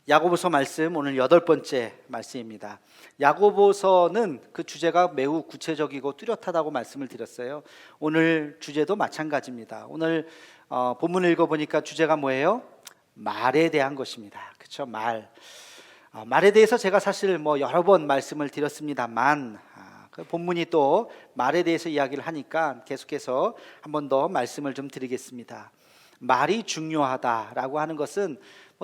야고보서 말씀 오늘 8번째 말씀입니다. 야고보서는 그 주제가 매우 구체적이고 뚜렷하다고 말씀을 드렸어요. 오늘 주제도 마찬가지입니다. 오늘 본문을 읽어보니까 주제가 뭐예요? 말에 대한 것입니다. 그렇죠? 말에 대해서 제가 사실 여러 번 말씀을 드렸습니다만 그 본문이 또 말에 대해서 이야기를 하니까 계속해서 한 번 더 말씀을 좀 드리겠습니다. 말이 중요하다라고 하는 것은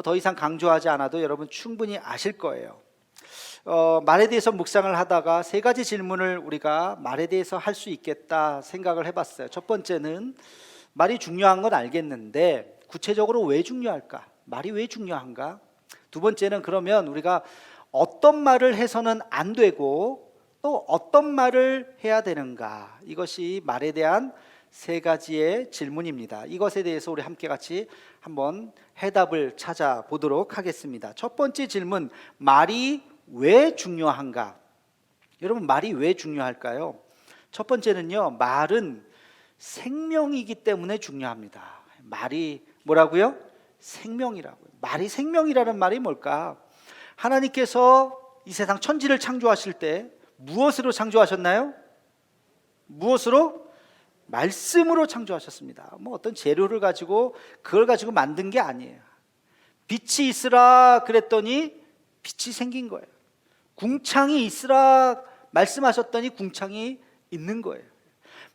더 이상 강조하지 않아도 여러분 충분히 아실 거예요. 말에 대해서 묵상을 하다가 세 가지 질문을 우리가 말에 대해서 할 수 있겠다 생각을 해봤어요. 첫 번째는 말이 중요한 건 알겠는데 구체적으로 왜 중요할까? 말이 왜 중요한가? 두 번째는 그러면 우리가 어떤 말을 해서는 안 되고 또 어떤 말을 해야 되는가? 이것이 말에 대한 세 가지의 질문입니다. 이것에 대해서 우리 함께 같이 한번 해답을 찾아보도록 하겠습니다. 첫 번째 질문, 말이 왜 중요한가? 여러분, 말이 왜 중요할까요? 첫 번째는요, 말은 생명이기 때문에 중요합니다. 말이 뭐라고요? 생명이라고요. 말이 생명이라는 말이 뭘까? 하나님께서 이 세상 천지를 창조하실 때 무엇으로 창조하셨나요? 무엇으로? 말씀으로 창조하셨습니다. 어떤 재료를 가지고 그걸 가지고 만든 게 아니에요. 빛이 있으라 그랬더니 빛이 생긴 거예요. 궁창이 있으라 말씀하셨더니 궁창이 있는 거예요.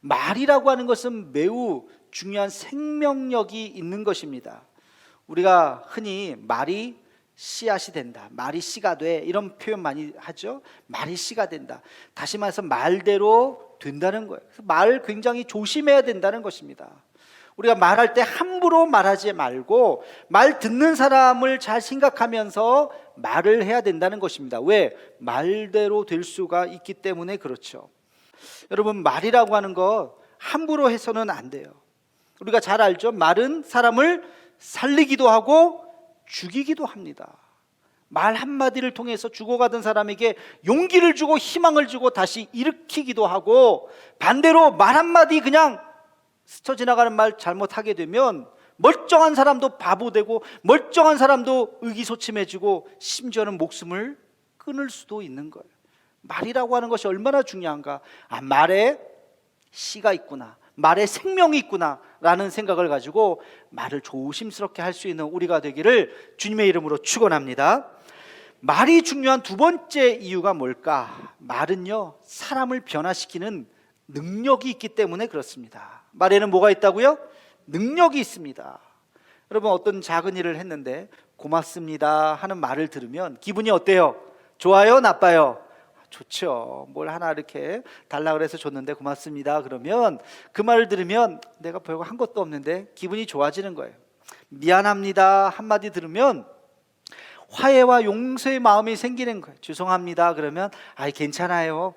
말이라고 하는 것은 매우 중요한 생명력이 있는 것입니다. 우리가 흔히 말이 씨앗이 된다, 말이 씨가 돼, 이런 표현 많이 하죠. 말이 씨가 된다. 다시 말해서 말대로 된다는 거예요. 그래서 말 굉장히 조심해야 된다는 것입니다. 우리가 말할 때 함부로 말하지 말고 말 듣는 사람을 잘 생각하면서 말을 해야 된다는 것입니다. 왜? 말대로 될 수가 있기 때문에 그렇죠. 여러분, 말이라고 하는 거 함부로 해서는 안 돼요. 우리가 잘 알죠. 말은 사람을 살리기도 하고 죽이기도 합니다. 말 한마디를 통해서 죽어가던 사람에게 용기를 주고 희망을 주고 다시 일으키기도 하고, 반대로 말 한마디 그냥 스쳐 지나가는 말 잘못하게 되면 멀쩡한 사람도 바보 되고 멀쩡한 사람도 의기소침해지고 심지어는 목숨을 끊을 수도 있는 거예요. 말이라고 하는 것이 얼마나 중요한가. 말에 씨가 있구나, 말에 생명이 있구나 라는 생각을 가지고 말을 조심스럽게 할 수 있는 우리가 되기를 주님의 이름으로 축원합니다. 말이 중요한 두 번째 이유가 뭘까? 말은요, 사람을 변화시키는 능력이 있기 때문에 그렇습니다. 말에는 뭐가 있다고요? 능력이 있습니다. 여러분, 어떤 작은 일을 했는데 고맙습니다 하는 말을 들으면 기분이 어때요? 좋아요? 나빠요? 좋죠. 뭘 하나 이렇게 달라 그래서 줬는데 고맙습니다 그러면 그 말을 들으면 내가 별거 한 것도 없는데 기분이 좋아지는 거예요. 미안합니다 한마디 들으면 화해와 용서의 마음이 생기는 거예요. 죄송합니다 그러면 괜찮아요.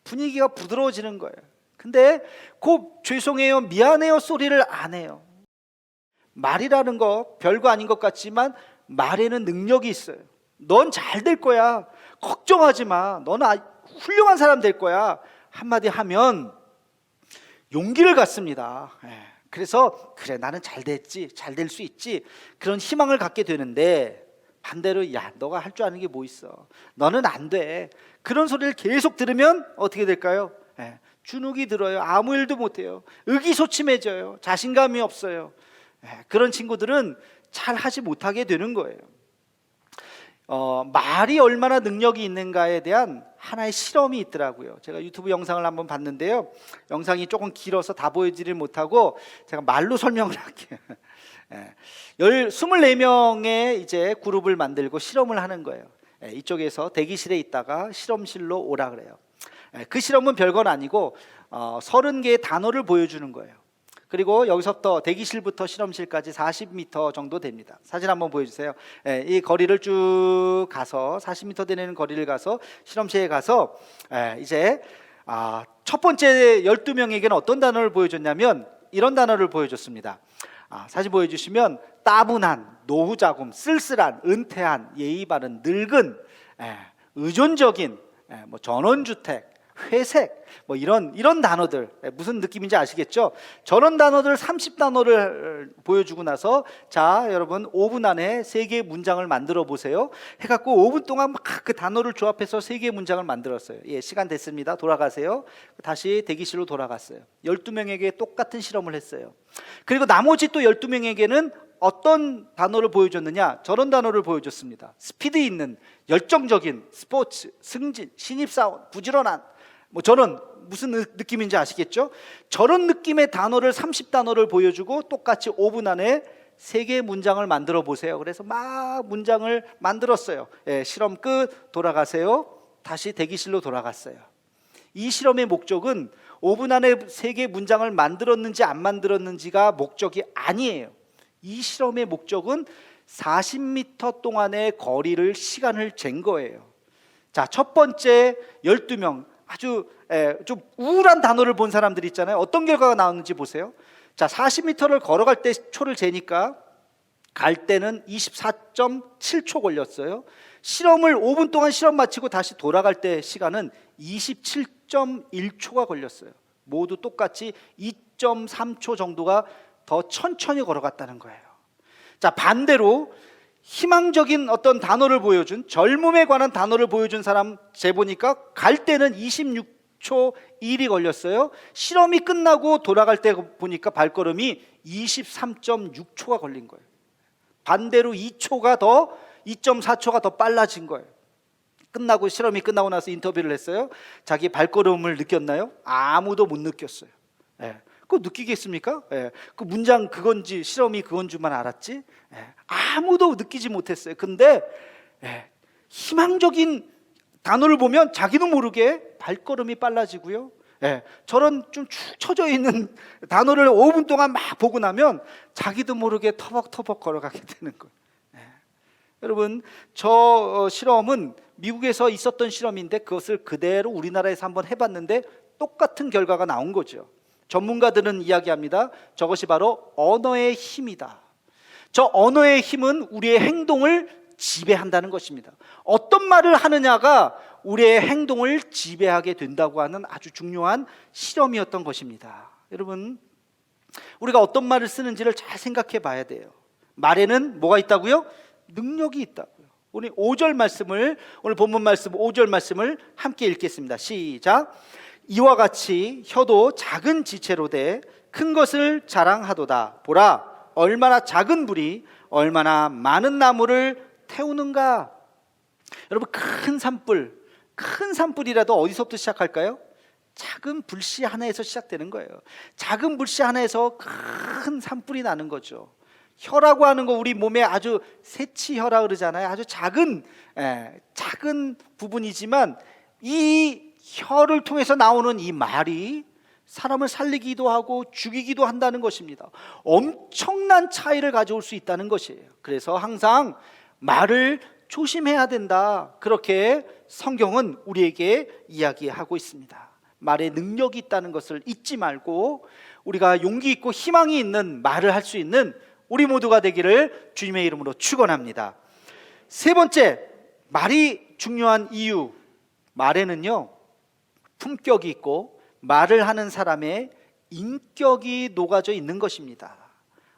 분위기가 부드러워지는 거예요. 근데 그 죄송해요, 미안해요 소리를 안 해요. 말이라는 거 별거 아닌 것 같지만 말에는 능력이 있어요. 넌 잘 될 거야, 걱정하지 마, 너는 훌륭한 사람 될 거야 한마디 하면 용기를 갖습니다. 그래서 그래, 나는 잘 됐지, 잘 될 수 있지, 그런 희망을 갖게 되는데, 반대로 야, 너가 할 줄 아는 게 뭐 있어, 너는 안 돼, 그런 소리를 계속 들으면 어떻게 될까요? 주눅이 들어요. 아무 일도 못해요. 의기소침해져요. 자신감이 없어요. 그런 친구들은 잘 하지 못하게 되는 거예요. 말이 얼마나 능력이 있는가에 대한 하나의 실험이 있더라고요. 제가 유튜브 영상을 한번 봤는데요, 영상이 조금 길어서 다 보여드리지 못하고 제가 말로 설명을 할게요. 24명의 이제 그룹을 만들고 실험을 하는 거예요. 이쪽에서 대기실에 있다가 실험실로 오라 그래요. 그 실험은 별건 아니고 30개의 단어를 보여주는 거예요. 그리고 여기서부터 대기실부터 실험실까지 40m 정도 됩니다. 사진 한번 보여주세요. 이 거리를 쭉 가서 40m 되는 거리를 가서 실험실에 가서 이제 첫 번째 12명에게는 어떤 단어를 보여줬냐면 이런 단어를 보여줬습니다. 사진 보여주시면 따분한, 노후자금, 쓸쓸한, 은퇴한, 예의 바른, 늙은, 의존적인, 전원주택, 회색, 뭐 이런 단어들, 무슨 느낌인지 아시겠죠? 저런 단어들 30단어를 보여주고 나서 자 여러분 5분 안에 3개의 문장을 만들어 보세요 해갖고 5분 동안 막 그 단어를 조합해서 3개의 문장을 만들었어요. 예, 시간 됐습니다. 돌아가세요. 다시 대기실로 돌아갔어요. 12명에게 똑같은 실험을 했어요. 그리고 나머지 또 12명에게는 어떤 단어를 보여줬느냐? 저런 단어를 보여줬습니다. 스피드 있는, 열정적인, 스포츠, 승진, 신입사원, 부지런한, 뭐 저런 무슨 느낌인지 아시겠죠? 저런 느낌의 단어를 30단어를 보여주고 똑같이 5분 안에 3개의 문장을 만들어 보세요. 그래서 막 문장을 만들었어요. 예, 실험 끝, 돌아가세요. 다시 대기실로 돌아갔어요. 이 실험의 목적은 5분 안에 3개의 문장을 만들었는지 안 만들었는지가 목적이 아니에요. 이 실험의 목적은 40m 동안의 거리를 시간을 잰 거예요. 자, 첫 번째 12명 아주 좀 우울한 단어를 본 사람들 있잖아요. 어떤 결과가 나오는지 보세요. 자, 40m를 걸어갈 때 초를 재니까 갈 때는 24.7초 걸렸어요. 실험을 5분 동안 실험 마치고 다시 돌아갈 때 시간은 27.1초가 걸렸어요. 모두 똑같이 2.3초 정도가 더 천천히 걸어갔다는 거예요. 자, 반대로 희망적인 어떤 단어를 보여준, 젊음에 관한 단어를 보여준 사람 재보니까 갈 때는 26초 1이 걸렸어요. 실험이 끝나고 돌아갈 때 보니까 발걸음이 23.6초가 걸린 거예요. 반대로 2.4초가 더 빨라진 거예요. 실험이 끝나고 나서 인터뷰를 했어요. 자기 발걸음을 느꼈나요? 아무도 못 느꼈어요. 그거 느끼겠습니까? 그 문장 그건지 실험이 그건 줄만 알았지? 아무도 느끼지 못했어요. 근데 희망적인 단어를 보면 자기도 모르게 발걸음이 빨라지고요. 저런 좀 축 처져 있는 단어를 5분 동안 막 보고 나면 자기도 모르게 터벅터벅 걸어가게 되는 거예요. 여러분, 저 실험은 미국에서 있었던 실험인데 그것을 그대로 우리나라에서 한번 해봤는데 똑같은 결과가 나온 거죠. 전문가들은 이야기합니다. 저것이 바로 언어의 힘이다. 저 언어의 힘은 우리의 행동을 지배한다는 것입니다. 어떤 말을 하느냐가 우리의 행동을 지배하게 된다고 하는 아주 중요한 실험이었던 것입니다. 여러분, 우리가 어떤 말을 쓰는지를 잘 생각해 봐야 돼요. 말에는 뭐가 있다고요? 능력이 있다고요. 우리 5절 말씀을, 오늘 본문 말씀 5절 말씀을 함께 읽겠습니다. 시작. 이와 같이 혀도 작은 지체로 돼 큰 것을 자랑하도다. 보라, 얼마나 작은 불이 얼마나 많은 나무를 태우는가. 여러분, 큰 산불이라도 어디서부터 시작할까요? 작은 불씨 하나에서 시작되는 거예요. 작은 불씨 하나에서 큰 산불이 나는 거죠. 혀라고 하는 거 우리 몸에 아주 새치혀라 그러잖아요. 아주 작은 부분이지만 이 혀를 통해서 나오는 이 말이 사람을 살리기도 하고 죽이기도 한다는 것입니다. 엄청난 차이를 가져올 수 있다는 것이에요. 그래서 항상 말을 조심해야 된다. 그렇게 성경은 우리에게 이야기하고 있습니다. 말에 능력이 있다는 것을 잊지 말고 우리가 용기 있고 희망이 있는 말을 할 수 있는 우리 모두가 되기를 주님의 이름으로 축원합니다. 세 번째, 말이 중요한 이유. 말에는요, 품격이 있고 말을 하는 사람의 인격이 녹아져 있는 것입니다.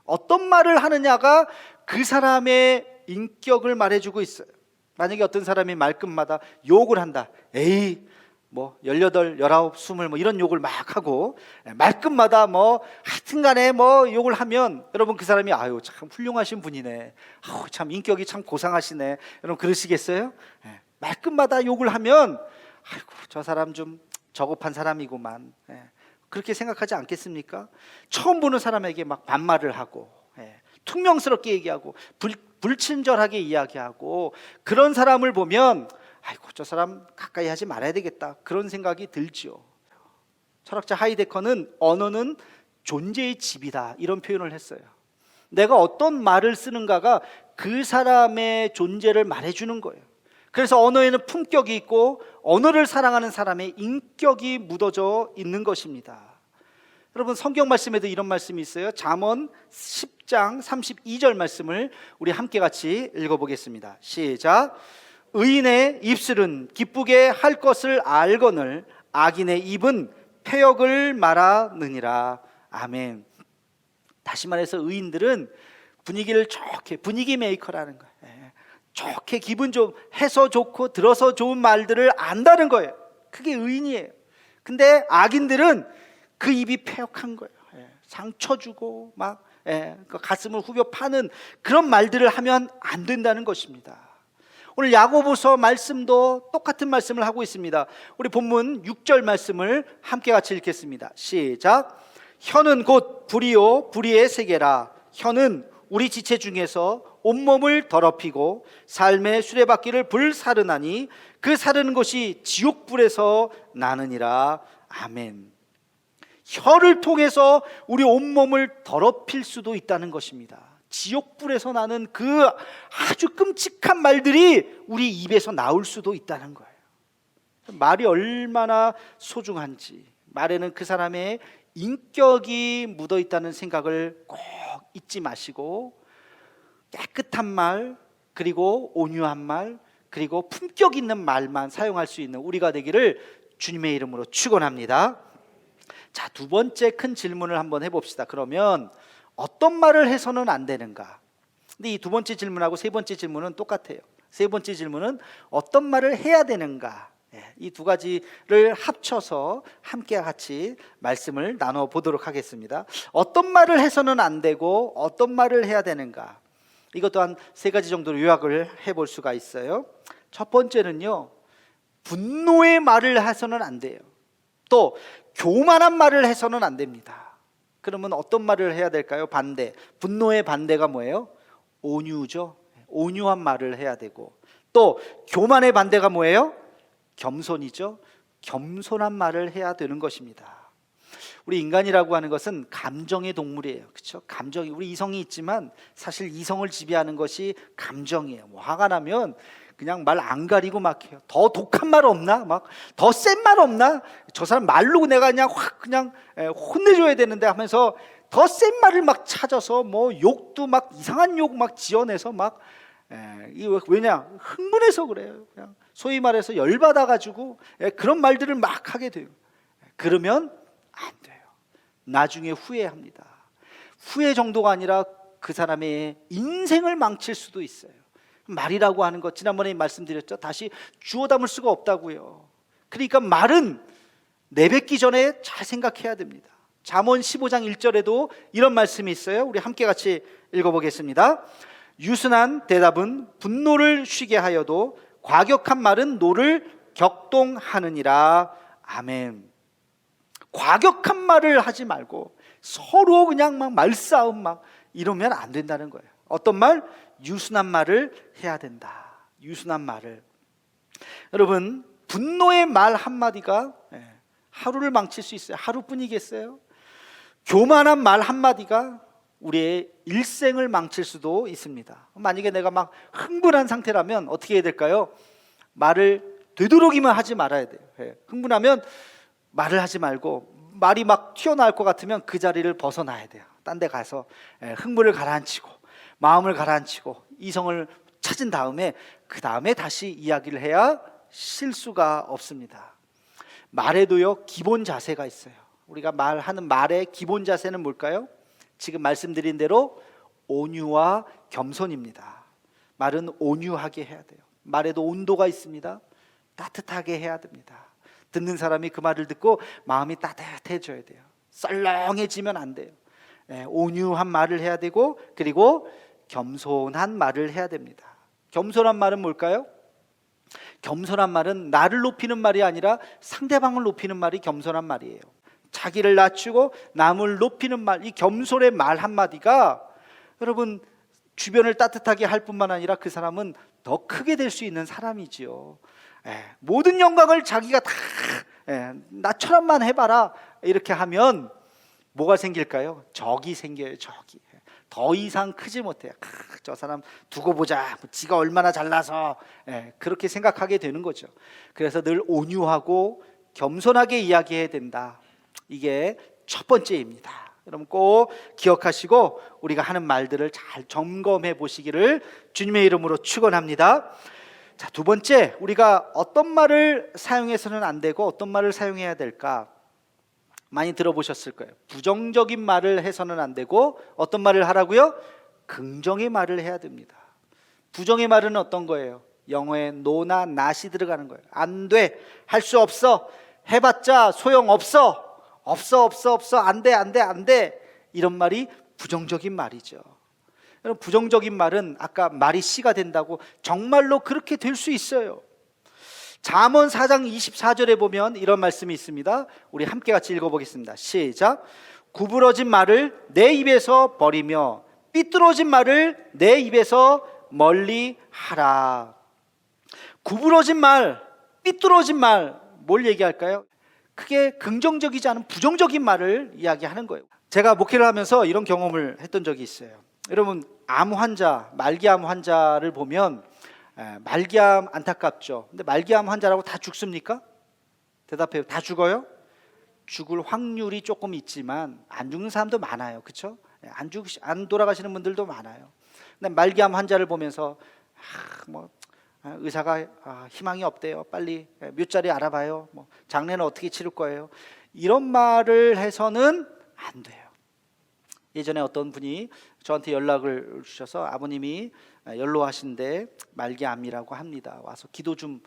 어떤 말을 하느냐가 그 사람의 인격을 말해주고 있어요. 만약에 어떤 사람이 말끝마다 욕을 한다. 에이, 뭐 18, 19, 20 뭐 이런 욕을 막 하고 말끝마다 뭐 하여튼간에 뭐 욕을 하면 여러분 그 사람이 아유 참 훌륭하신 분이네. 아우 참 인격이 참 고상하시네. 여러분 그러시겠어요? 말끝마다 욕을 하면 아이고 저 사람 좀 저급한 사람이구만. 그렇게 생각하지 않겠습니까? 처음 보는 사람에게 막 반말을 하고 퉁명스럽게 얘기하고 불친절하게 이야기하고 그런 사람을 보면 아이고 저 사람 가까이 하지 말아야 되겠다 그런 생각이 들지요. 철학자 하이데커는 언어는 존재의 집이다 이런 표현을 했어요. 내가 어떤 말을 쓰는가가 그 사람의 존재를 말해주는 거예요. 그래서 언어에는 품격이 있고 언어를 사랑하는 사람의 인격이 묻어져 있는 것입니다. 여러분 성경 말씀에도 이런 말씀이 있어요. 잠언 10장 32절 말씀을 우리 함께 같이 읽어보겠습니다. 시작. 의인의 입술은 기쁘게 할 것을 알거늘 악인의 입은 패역을 말하느니라. 아멘. 다시 말해서 의인들은 분위기를 좋게, 분위기 메이커라는 거예요. 좋게 기분 좀 해서 좋고 들어서 좋은 말들을 안다는 거예요. 그게 의인이에요. 근데 악인들은 그 입이 패역한 거예요. 상처 주고 막 가슴을 후벼 파는 그런 말들을 하면 안 된다는 것입니다. 오늘 야고보서 말씀도 똑같은 말씀을 하고 있습니다. 우리 본문 6절 말씀을 함께 같이 읽겠습니다. 시작. 혀는 곧 불이요 불의의 세계라. 혀는 우리 지체 중에서 온몸을 더럽히고 삶의 수레바퀴를 불사르나니 그 사르는 것이 지옥불에서 나느니라. 아멘. 혀를 통해서 우리 온몸을 더럽힐 수도 있다는 것입니다. 지옥불에서 나는 그 아주 끔찍한 말들이 우리 입에서 나올 수도 있다는 거예요. 말이 얼마나 소중한지, 말에는 그 사람의 인격이 묻어 있다는 생각을 꼭 잊지 마시고, 깨끗한 말, 그리고 온유한 말, 그리고 품격 있는 말만 사용할 수 있는 우리가 되기를 주님의 이름으로 축원합니다. 자, 두 번째 큰 질문을 한번 해봅시다. 그러면 어떤 말을 해서는 안 되는가? 근데 이 두 번째 질문하고 세 번째 질문은 똑같아요. 세 번째 질문은 어떤 말을 해야 되는가? 이 두 가지를 합쳐서 함께 같이 말씀을 나눠보도록 하겠습니다. 어떤 말을 해서는 안 되고 어떤 말을 해야 되는가? 이것도 한 세 가지 정도로 요약을 해볼 수가 있어요. 첫 번째는요, 분노의 말을 해서는 안 돼요. 또 교만한 말을 해서는 안 됩니다. 그러면 어떤 말을 해야 될까요? 반대. 분노의 반대가 뭐예요? 온유죠. 온유한 말을 해야 되고, 또 교만의 반대가 뭐예요? 겸손이죠. 겸손한 말을 해야 되는 것입니다. 우리 인간이라고 하는 것은 감정의 동물이에요. 그렇죠? 감정이, 우리 이성이 있지만 사실 이성을 지배하는 것이 감정이에요. 뭐 화가 나면 그냥 말 안 가리고 막 해요. 더 독한 말 없나? 막 더 센 말 없나? 저 사람 말로 내가 그냥 확 그냥 혼내줘야 되는데 하면서 더 센 말을 막 찾아서 뭐 욕도 막 이상한 욕 막 지어내서 막 이거 왜냐? 흥분해서 그래요. 그냥 소위 말해서 열받아 가지고 그런 말들을 막 하게 돼요. 그러면 안 돼요. 나중에 후회합니다. 후회 정도가 아니라 그 사람의 인생을 망칠 수도 있어요. 말이라고 하는 것 지난번에 말씀드렸죠. 다시 주워 담을 수가 없다고요. 그러니까 말은 내뱉기 전에 잘 생각해야 됩니다. 잠언 15장 1절에도 이런 말씀이 있어요. 우리 함께 같이 읽어보겠습니다. 유순한 대답은 분노를 쉬게 하여도 과격한 말은 노를 격동하느니라. 아멘. 과격한 말을 하지 말고 서로 그냥 막 말싸움 막 이러면 안 된다는 거예요. 어떤 말? 유순한 말을 해야 된다. 유순한 말을. 여러분, 분노의 말 한마디가 하루를 망칠 수 있어요. 하루뿐이겠어요? 교만한 말 한마디가 우리의 일생을 망칠 수도 있습니다. 만약에 내가 막 흥분한 상태라면 어떻게 해야 될까요? 말을 되도록이면 하지 말아야 돼요. 흥분하면 말을 하지 말고, 말이 막 튀어나올 것 같으면 그 자리를 벗어나야 돼요. 딴 데 가서 흥분을 가라앉히고 마음을 가라앉히고 이성을 찾은 다음에 그 다음에 다시 이야기를 해야 실수가 없습니다. 말에도요 기본 자세가 있어요. 우리가 말하는 말의 기본 자세는 뭘까요? 지금 말씀드린 대로 온유와 겸손입니다. 말은 온유하게 해야 돼요. 말에도 온도가 있습니다. 따뜻하게 해야 됩니다. 듣는 사람이 그 말을 듣고 마음이 따뜻해져야 돼요. 썰렁해지면 안 돼요. 온유한 말을 해야 되고, 그리고 겸손한 말을 해야 됩니다. 겸손한 말은 뭘까요? 겸손한 말은 나를 높이는 말이 아니라 상대방을 높이는 말이 겸손한 말이에요. 자기를 낮추고 남을 높이는 말, 이 겸손의 말 한마디가 여러분 주변을 따뜻하게 할 뿐만 아니라 그 사람은 더 크게 될 수 있는 사람이지요. 모든 영광을 자기가 다 나처럼만 해봐라 이렇게 하면 뭐가 생길까요? 적이 생겨요. 적이. 더 이상 크지 못해요. 저 사람 두고 보자, 지가 얼마나 잘나서, 그렇게 생각하게 되는 거죠. 그래서 늘 온유하고 겸손하게 이야기해야 된다. 이게 첫 번째입니다. 여러분 꼭 기억하시고 우리가 하는 말들을 잘 점검해 보시기를 주님의 이름으로 축원합니다. 자, 두 번째, 우리가 어떤 말을 사용해서는 안 되고 어떤 말을 사용해야 될까? 많이 들어보셨을 거예요. 부정적인 말을 해서는 안 되고 어떤 말을 하라고요? 긍정의 말을 해야 됩니다. 부정의 말은 어떤 거예요? 영어에 no나 not이 들어가는 거예요. 안 돼, 할 수 없어, 해봤자 소용없어, 없어, 안 돼. 이런 말이 부정적인 말이죠. 여러분, 부정적인 말은 아까 말이 씨가 된다고 정말로 그렇게 될 수 있어요. 잠언 4장 24절에 보면 이런 말씀이 있습니다. 우리 함께 같이 읽어보겠습니다. 시작. 구부러진 말을 내 입에서 버리며 삐뚤어진 말을 내 입에서 멀리 하라. 구부러진 말, 삐뚤어진 말, 뭘 얘기할까요? 크게 긍정적이지 않은 부정적인 말을 이야기하는 거예요. 제가 목회를 하면서 이런 경험을 했던 적이 있어요. 여러분, 암 환자, 말기암 환자를 보면 말기암 안타깝죠. 근데 말기암 환자라고 다 죽습니까? 대답해요. 다 죽어요? 죽을 확률이 조금 있지만 안 죽는 사람도 많아요. 그렇죠? 안 돌아가시는 분들도 많아요. 근데 말기암 환자를 보면서 의사가 희망이 없대요. 빨리 몇 자리 알아봐요. 장례는 어떻게 치를 거예요? 이런 말을 해서는 안 돼요. 예전에 어떤 분이 저한테 연락을 주셔서 아버님이 연로하신데 말기암이라고 합니다. 와서 기도 좀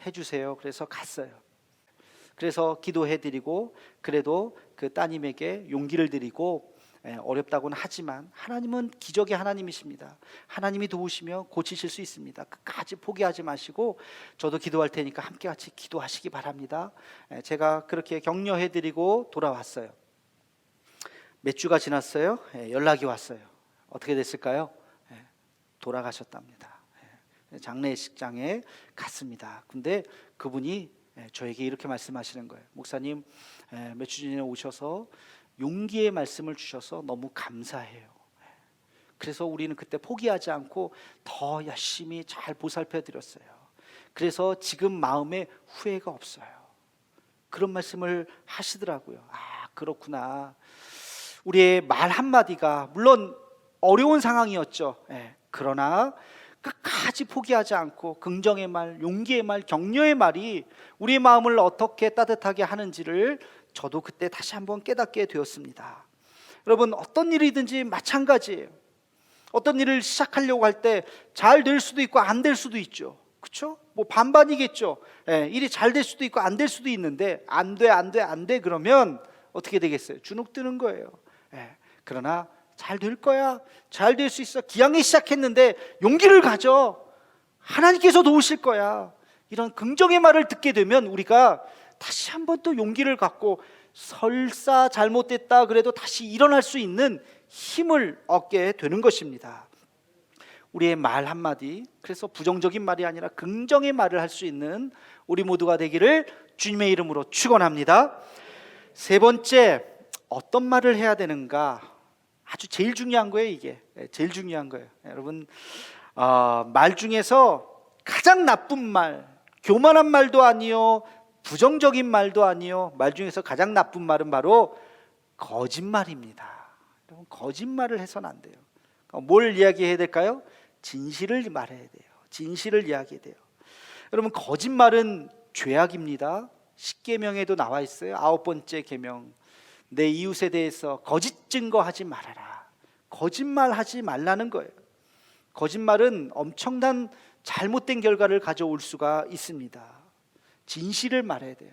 해주세요. 그래서 갔어요. 그래서 기도해드리고 그래도 그 따님에게 용기를 드리고 어렵다고는 하지만 하나님은 기적의 하나님이십니다. 하나님이 도우시며 고치실 수 있습니다. 끝까지 포기하지 마시고 저도 기도할 테니까 함께 같이 기도하시기 바랍니다. 제가 그렇게 격려해드리고 돌아왔어요. 몇 주가 지났어요. 연락이 왔어요. 어떻게 됐을까요? 돌아가셨답니다. 장례식장에 갔습니다. 근데 그분이 저에게 이렇게 말씀하시는 거예요. 목사님, 몇 주 전에 오셔서 용기의 말씀을 주셔서 너무 감사해요. 그래서 우리는 그때 포기하지 않고 더 열심히 잘 보살펴 드렸어요. 그래서 지금 마음에 후회가 없어요. 그런 말씀을 하시더라고요. 그렇구나. 우리의 말 한마디가 물론 어려운 상황이었죠. 그러나 끝까지 포기하지 않고 긍정의 말, 용기의 말, 격려의 말이 우리의 마음을 어떻게 따뜻하게 하는지를 저도 그때 다시 한번 깨닫게 되었습니다. 여러분, 어떤 일이든지 마찬가지예요. 어떤 일을 시작하려고 할 때 잘 될 수도 있고 안 될 수도 있죠. 그렇죠? 반반이겠죠. 일이 잘 될 수도 있고 안 될 수도 있는데 안 돼 그러면 어떻게 되겠어요? 주눅드는 거예요. 그러나 잘 될 거야, 잘 될 수 있어, 기왕에 시작했는데 용기를 가져, 하나님께서 도우실 거야, 이런 긍정의 말을 듣게 되면 우리가 다시 한번 또 용기를 갖고 설사 잘못됐다 그래도 다시 일어날 수 있는 힘을 얻게 되는 것입니다. 우리의 말 한마디, 그래서 부정적인 말이 아니라 긍정의 말을 할 수 있는 우리 모두가 되기를 주님의 이름으로 축원합니다. 세 번째, 어떤 말을 해야 되는가? 아주 제일 중요한 거예요. 이게 제일 중요한 거예요. 여러분, 말 중에서 가장 나쁜 말, 교만한 말도 아니요, 부정적인 말도 아니요, 말 중에서 가장 나쁜 말은 바로 거짓말입니다. 여러분, 거짓말을 해서는 안 돼요. 뭘 이야기해야 될까요? 진실을 말해야 돼요. 진실을 이야기해야 돼요. 여러분, 거짓말은 죄악입니다. 십계명에도 나와 있어요. 9번째 계명, 내 이웃에 대해서 거짓 증거하지 말아라. 거짓말하지 말라는 거예요. 거짓말은 엄청난 잘못된 결과를 가져올 수가 있습니다. 진실을 말해야 돼요.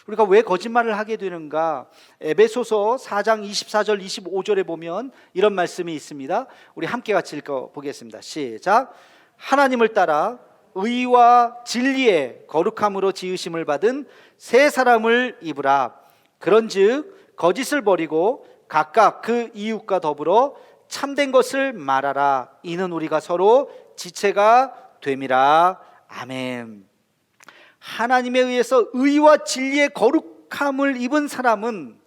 우리가 왜 거짓말을 하게 되는가? 에베소서 4장 24절 25절에 보면 이런 말씀이 있습니다. 우리 함께 같이 읽어보겠습니다. 시작. 하나님을 따라 의와 진리의 거룩함으로 지으심을 받은 새 사람을 입으라. 그런즉 거짓을 버리고 각각 그 이웃과 더불어 참된 것을 말하라. 이는 우리가 서로 지체가 됨이라. 아멘. 하나님에 의해서 의와 진리의 거룩함을 입은 사람은,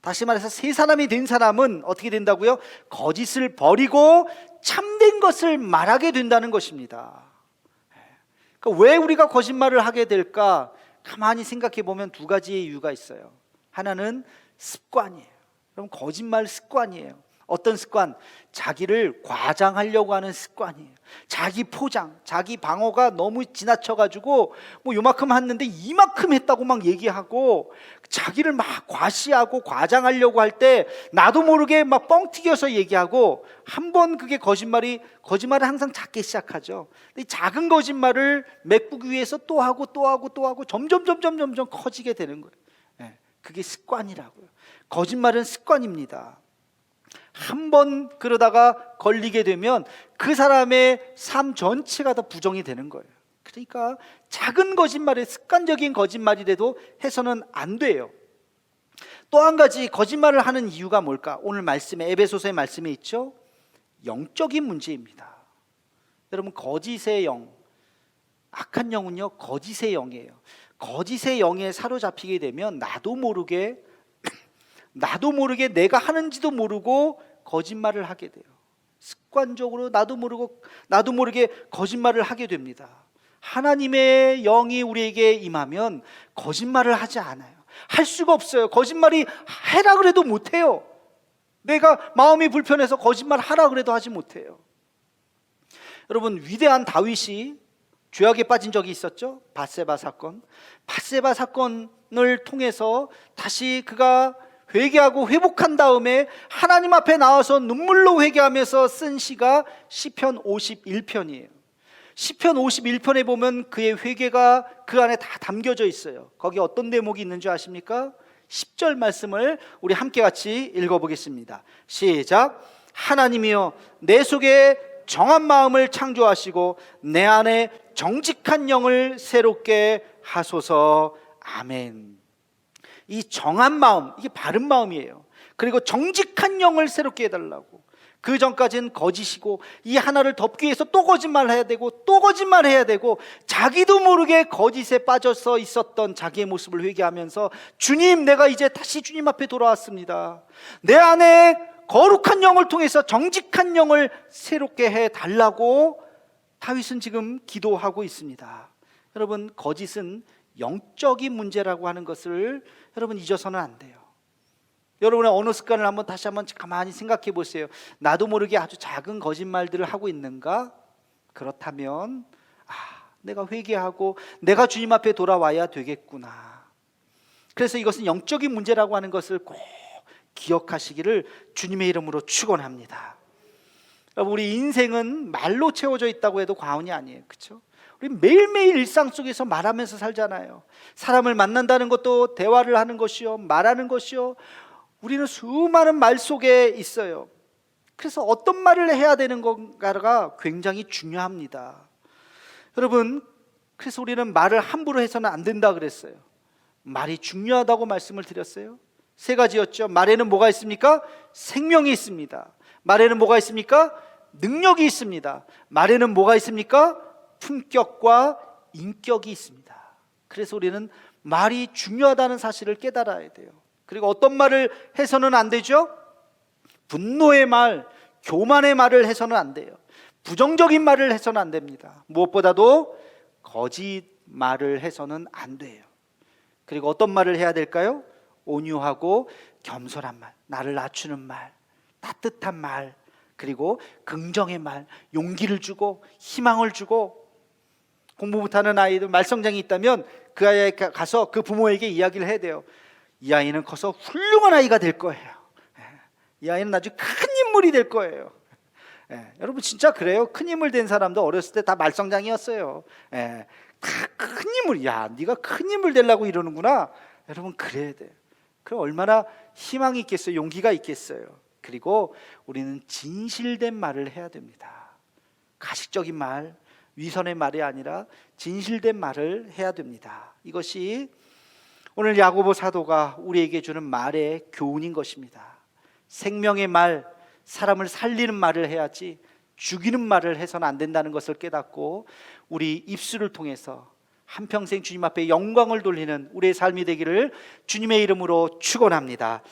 다시 말해서 새 사람이 된 사람은 어떻게 된다고요? 거짓을 버리고 참된 것을 말하게 된다는 것입니다. 그러니까 왜 우리가 거짓말을 하게 될까? 가만히 생각해 보면 두 가지의 이유가 있어요. 하나는 습관이에요. 그럼 거짓말 습관이에요. 어떤 습관? 자기를 과장하려고 하는 습관이에요. 자기 포장, 자기 방어가 너무 지나쳐가지고 뭐 요만큼 했는데 이만큼 했다고 막 얘기하고 자기를 막 과시하고 과장하려고 할 때 나도 모르게 막 뻥튀겨서 얘기하고 한번 그게 거짓말을 항상 작게 시작하죠. 근데 이 작은 거짓말을 메꾸기 위해서 또 하고 또 하고 또 하고 점점 커지게 되는 거예요. 그게 습관이라고요. 거짓말은 습관입니다. 한 번 그러다가 걸리게 되면 그 사람의 삶 전체가 다 부정이 되는 거예요. 그러니까 작은 거짓말에 습관적인 거짓말이라도 해서는 안 돼요. 또 한 가지 거짓말을 하는 이유가 뭘까? 오늘 말씀에 에베소서의 말씀에 있죠. 영적인 문제입니다. 여러분 거짓의 영, 악한 영은요 거짓의 영이에요. 거짓의 영에 사로잡히게 되면 나도 모르게 내가 하는지도 모르고 거짓말을 하게 돼요. 습관적으로 나도 모르게 거짓말을 하게 됩니다. 하나님의 영이 우리에게 임하면 거짓말을 하지 않아요. 할 수가 없어요. 거짓말이 해라 그래도 못해요. 내가 마음이 불편해서 거짓말 하라 그래도 하지 못해요. 여러분 위대한 다윗이 죄악에 빠진 적이 있었죠. 밧세바 사건을 통해서 다시 그가 회개하고 회복한 다음에 하나님 앞에 나와서 눈물로 회개하면서 쓴 시가 시편 51편이에요. 시편 51편에 보면 그의 회개가 그 안에 다 담겨져 있어요. 거기 어떤 대목이 있는 줄 아십니까? 10절 말씀을 우리 함께 같이 읽어보겠습니다. 시작. 하나님이여 내 속에 정한 마음을 창조하시고 내 안에 정직한 영을 새롭게 하소서. 아멘. 이 정한 마음, 이게 바른 마음이에요. 그리고 정직한 영을 새롭게 해달라고. 그 전까지는 거짓이고 이 하나를 덮기 위해서 또 거짓말해야 되고 또 거짓말해야 되고 자기도 모르게 거짓에 빠져서 있었던 자기의 모습을 회개하면서 주님, 내가 이제 다시 주님 앞에 돌아왔습니다. 내 안에 거룩한 영을 통해서 정직한 영을 새롭게 해달라고 다윗은 지금 기도하고 있습니다. 여러분 거짓은 영적인 문제라고 하는 것을 여러분 잊어서는 안 돼요. 여러분의 언어 습관을 다시 한번 가만히 생각해 보세요. 나도 모르게 아주 작은 거짓말들을 하고 있는가? 그렇다면 내가 회개하고 내가 주님 앞에 돌아와야 되겠구나. 그래서 이것은 영적인 문제라고 하는 것을 꼭 기억하시기를 주님의 이름으로 축원합니다. 여러분 우리 인생은 말로 채워져 있다고 해도 과언이 아니에요. 그렇죠? 우리 매일매일 일상 속에서 말하면서 살잖아요. 사람을 만난다는 것도 대화를 하는 것이요, 말하는 것이요. 우리는 수많은 말 속에 있어요. 그래서 어떤 말을 해야 되는 건가가 굉장히 중요합니다. 여러분, 그래서 우리는 말을 함부로 해서는 안 된다 그랬어요. 말이 중요하다고 말씀을 드렸어요. 세 가지였죠. 말에는 뭐가 있습니까? 생명이 있습니다. 말에는 뭐가 있습니까? 능력이 있습니다. 말에는 뭐가 있습니까? 품격과 인격이 있습니다. 그래서 우리는 말이 중요하다는 사실을 깨달아야 돼요. 그리고 어떤 말을 해서는 안 되죠? 분노의 말, 교만의 말을 해서는 안 돼요. 부정적인 말을 해서는 안 됩니다. 무엇보다도 거짓 말을 해서는 안 돼요. 그리고 어떤 말을 해야 될까요? 온유하고 겸손한 말, 나를 낮추는 말, 따뜻한 말, 그리고 긍정의 말, 용기를 주고 희망을 주고. 공부 못하는 아이들 말썽쟁이 있다면 그 아이에게 가서 그 부모에게 이야기를 해야 돼요. 이 아이는 커서 훌륭한 아이가 될 거예요. 이 아이는 나중에 큰 인물이 될 거예요. 여러분 진짜 그래요. 큰 인물 된 사람도 어렸을 때 다 말썽장이었어요. 다 큰 인물, 야 네가 큰 인물 되려고 이러는구나. 여러분 그래야 돼요. 그럼 얼마나 희망이 있겠어요. 용기가 있겠어요. 그리고 우리는 진실된 말을 해야 됩니다. 가식적인 말, 위선의 말이 아니라 진실된 말을 해야 됩니다. 이것이 오늘 야고보 사도가 우리에게 주는 말의 교훈인 것입니다. 생명의 말, 사람을 살리는 말을 해야지 죽이는 말을 해서는 안 된다는 것을 깨닫고 우리 입술을 통해서 한평생 주님 앞에 영광을 돌리는 우리의 삶이 되기를 주님의 이름으로 축원합니다.